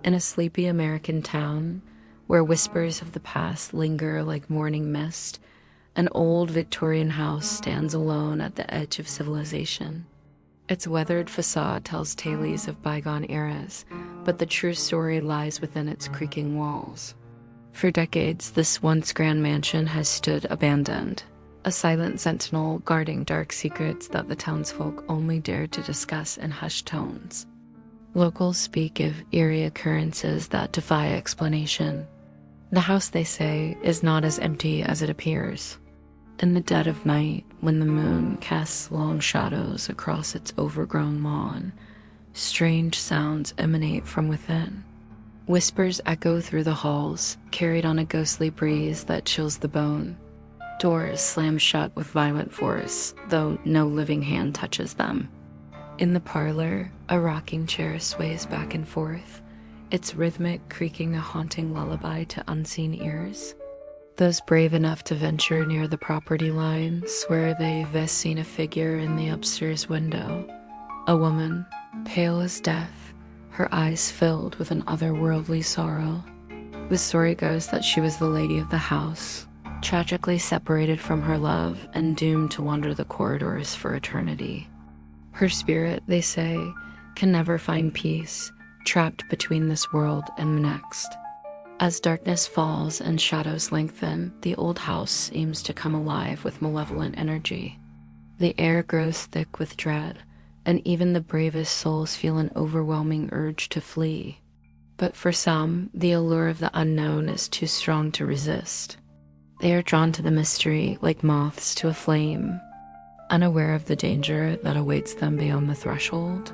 In a sleepy American town, where whispers of the past linger like morning mist, an old Victorian house stands alone at the edge of civilization. Its weathered facade tells tales of bygone eras, but the true story lies within its creaking walls. For decades, this once grand mansion has stood abandoned, a silent sentinel guarding dark secrets that the townsfolk only dared to discuss in hushed tones. Locals speak of eerie occurrences that defy explanation. The house, they say, is not as empty as it appears. In the dead of night, when the moon casts long shadows across its overgrown lawn, strange sounds emanate from within. Whispers echo through the halls, carried on a ghostly breeze that chills the bone. Doors slam shut with violent force, though no living hand touches them. In the parlor, a rocking chair sways back and forth, its rhythmic creaking a haunting lullaby to unseen ears. Those brave enough to venture near the property line swear they've seen a figure in the upstairs window. A woman, pale as death, her eyes filled with an otherworldly sorrow. The story goes that she was the lady of the house, tragically separated from her love and doomed to wander the corridors for eternity. Her spirit, they say, can never find peace, trapped between this world and the next. As darkness falls and shadows lengthen, the old house seems to come alive with malevolent energy. The air grows thick with dread, and even the bravest souls feel an overwhelming urge to flee. But for some, the allure of the unknown is too strong to resist. They are drawn to the mystery like moths to a flame, unaware of the danger that awaits them beyond the threshold.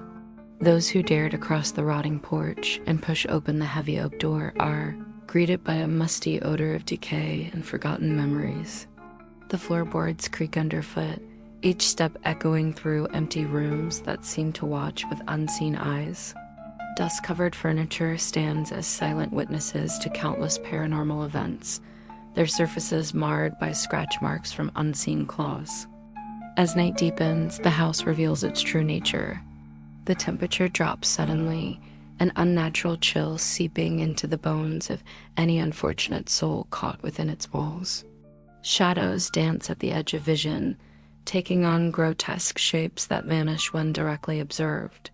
Those who dare to cross the rotting porch and push open the heavy oak door are greeted by a musty odor of decay and forgotten memories. The floorboards creak underfoot, each step echoing through empty rooms that seem to watch with unseen eyes. Dust-covered furniture stands as silent witnesses to countless paranormal events, their surfaces marred by scratch marks from unseen claws. As night deepens, the house reveals its true nature. The temperature drops suddenly, an unnatural chill seeping into the bones of any unfortunate soul caught within its walls. Shadows dance at the edge of vision, taking on grotesque shapes that vanish when directly observed.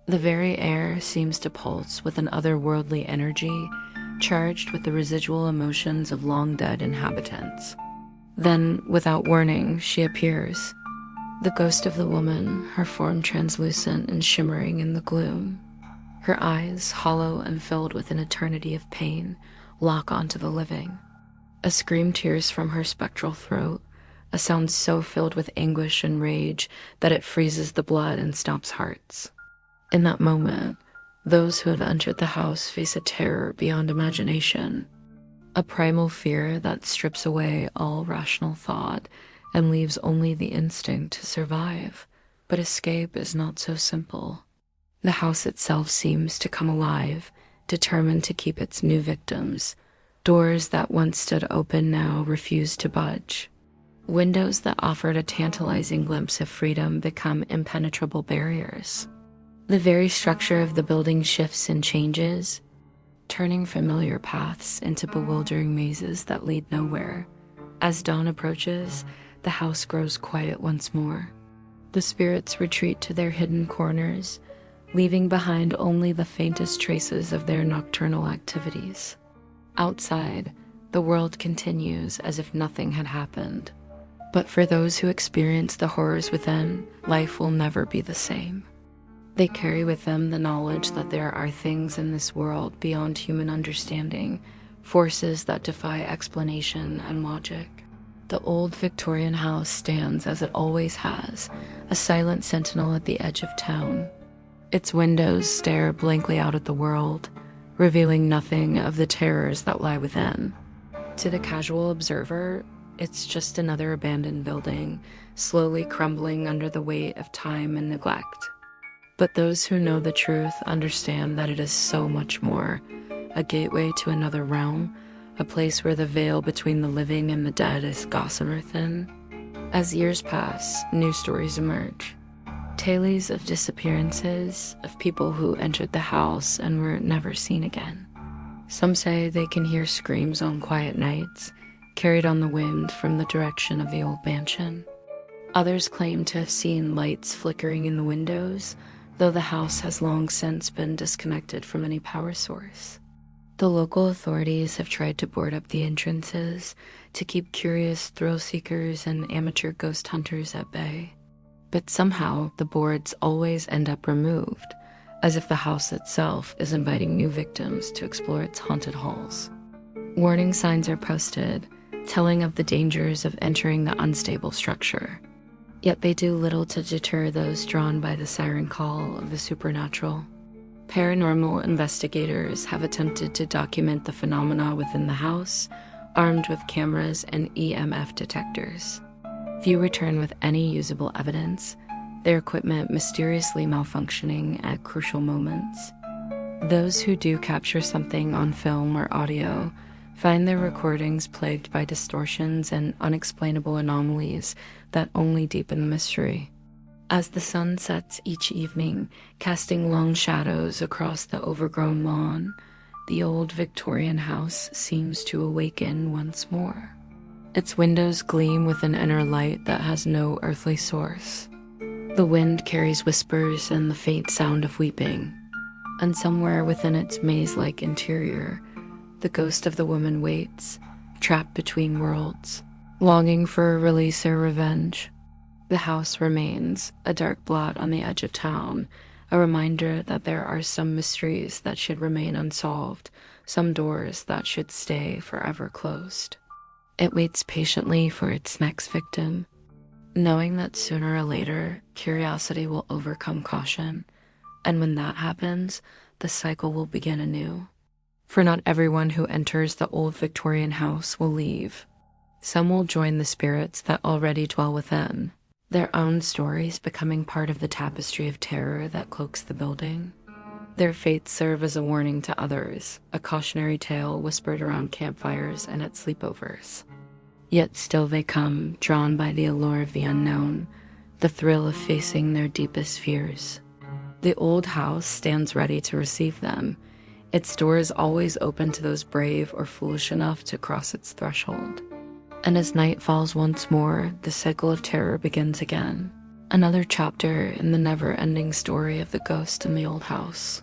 The very air seems to pulse with an otherworldly energy, charged with the residual emotions of long-dead inhabitants. Then, without warning, she appears. The ghost of the woman, her form translucent and shimmering in the gloom. Her eyes, hollow and filled with an eternity of pain, lock onto the living. A scream tears from her spectral throat, a sound so filled with anguish and rage that it freezes the blood and stops hearts. In that moment, those who have entered the house face a terror beyond imagination, a primal fear that strips away all rational thought and leaves only the instinct to survive. But escape is not so simple. The house itself seems to come alive, determined to keep its new victims. Doors that once stood open now refuse to budge. Windows that offered a tantalizing glimpse of freedom become impenetrable barriers. The very structure of the building shifts and changes, turning familiar paths into bewildering mazes that lead nowhere. As dawn approaches, the house grows quiet once more. The spirits retreat to their hidden corners, leaving behind only the faintest traces of their nocturnal activities. Outside, the world continues as if nothing had happened. But for those who experience the horrors within, life will never be the same. They carry with them the knowledge that there are things in this world beyond human understanding, forces that defy explanation and logic. The old Victorian house stands as it always has, a silent sentinel at the edge of town. Its windows stare blankly out at the world, revealing nothing of the terrors that lie within. To the casual observer, it's just another abandoned building, slowly crumbling under the weight of time and neglect. But those who know the truth understand that it is so much more, a gateway to another realm, a place where the veil between the living and the dead is gossamer thin. As years pass, new stories emerge. Tales of disappearances, of people who entered the house and were never seen again. Some say they can hear screams on quiet nights, carried on the wind from the direction of the old mansion. Others claim to have seen lights flickering in the windows, though the house has long since been disconnected from any power source. The local authorities have tried to board up the entrances to keep curious thrill seekers and amateur ghost hunters at bay. But somehow the boards always end up removed, as if the house itself is inviting new victims to explore its haunted halls. Warning signs are posted, telling of the dangers of entering the unstable structure. Yet they do little to deter those drawn by the siren call of the supernatural. Paranormal investigators have attempted to document the phenomena within the house, armed with cameras and EMF detectors. Few return with any usable evidence, their equipment mysteriously malfunctioning at crucial moments. Those who do capture something on film or audio find their recordings plagued by distortions and unexplainable anomalies that only deepen the mystery. As the sun sets each evening, casting long shadows across the overgrown lawn, the old Victorian house seems to awaken once more. Its windows gleam with an inner light that has no earthly source. The wind carries whispers and the faint sound of weeping, and somewhere within its maze-like interior, the ghost of the woman waits, trapped between worlds, longing for a release or revenge. The house remains, a dark blot on the edge of town, a reminder that there are some mysteries that should remain unsolved, some doors that should stay forever closed. It waits patiently for its next victim, knowing that sooner or later, curiosity will overcome caution, and when that happens, the cycle will begin anew. For not everyone who enters the old Victorian house will leave. Some will join the spirits that already dwell within, their own stories becoming part of the tapestry of terror that cloaks the building. Their fates serve as a warning to others, a cautionary tale whispered around campfires and at sleepovers. Yet still they come, drawn by the allure of the unknown, the thrill of facing their deepest fears. The old house stands ready to receive them, its doors always open to those brave or foolish enough to cross its threshold. And as night falls once more, the cycle of terror begins again. Another chapter in the never-ending story of the ghost in the old house.